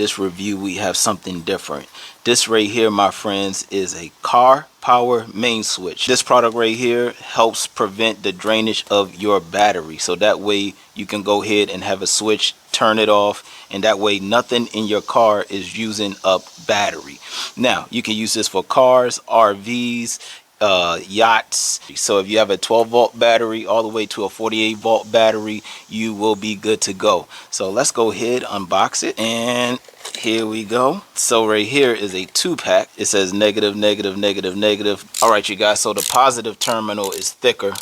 This review, we have something different. This right here, my friends, is a car power main switch. This product right here helps prevent the drainage of your battery, so that way you can go ahead and have a switch, turn it off, and that way nothing in your car is using up battery. Now you can use this for cars, RVs, yachts. So if you have a 12-volt battery all the way to a 48-volt battery, you will be good to go. So let's go ahead, unbox it, and here we go. So right here is a 2-pack. It says negative, negative, negative, negative. All right, you guys, so the positive terminal is thicker.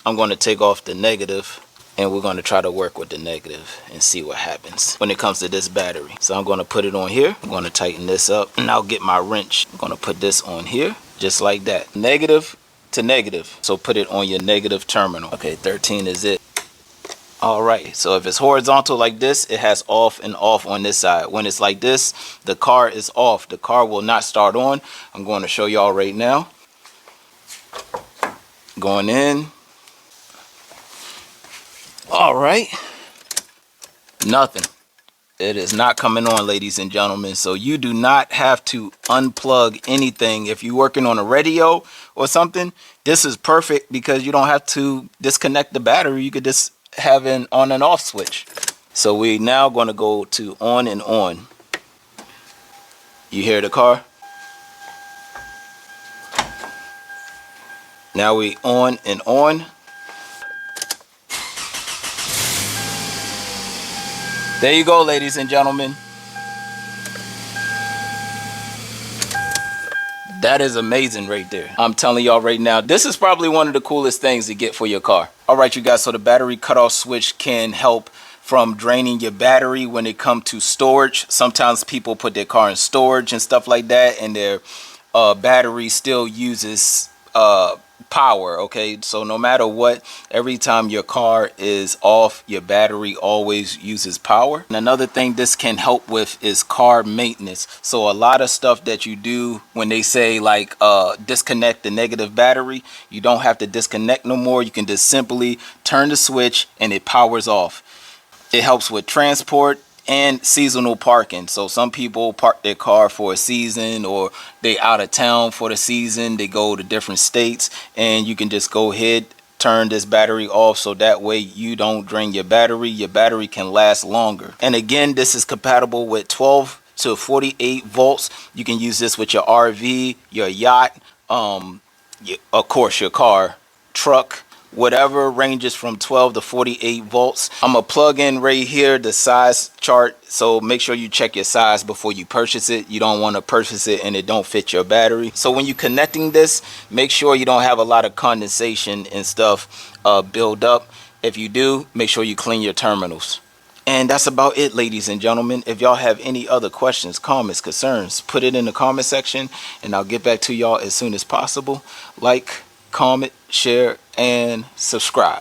I'm going to take off the negative, and we're going to try to work with the negative and see what happens when it comes to this battery. So I'm going to put it on here. I'm going to tighten this up, and I'll get my wrench. I'm going to put this on here just like that. Negative to negative. So put it on your negative terminal. Okay, 13 is it. All right, so if it's horizontal like this, it has off and off on this side. When it's like this, the car is off. The car will not start on. I'm going to show y'all right now. Going in. All right, nothing. It is not coming on, ladies and gentlemen. So you do not have to unplug anything. If you're working on a radio or something, this is perfect because you don't have to disconnect the battery. You could just have an on and off switch. So we now going to go to on and on. You hear the car? Now we on and on. There you go, ladies and gentlemen. That is amazing right there. I'm telling y'all right now, this is probably one of the coolest things to get for your car. All right, you guys, so the battery cutoff switch can help from draining your battery when it comes to storage. Sometimes people put their car in storage and stuff like that, and their battery still uses power. Okay, so no matter what, every time your car is off, your battery always uses power. And another thing this can help with is car maintenance. So a lot of stuff that you do when they say like disconnect the negative battery, you don't have to disconnect no more. You can just simply turn the switch and it powers off. It helps with transport and seasonal parking. So some people park their car for a season, or they out of town for the season, they go to different states, and you can just go ahead, turn this battery off, so that way you don't drain your battery can last longer. And again, this is compatible with 12 to 48 volts. You can use this with your RV, your yacht, of course your car, truck, whatever ranges from 12 to 48 volts. I'm gonna plug in right here the size chart, so make sure you check your size before you purchase it. You don't want to purchase it and it don't fit your battery. So when you're connecting this, make sure you don't have a lot of condensation and stuff build up. If you do, make sure you clean your terminals. And that's about it, ladies and gentlemen. If y'all have any other questions, comments, concerns, put it in the comment section and I'll get back to y'all as soon as possible. Like, comment, share, and subscribe.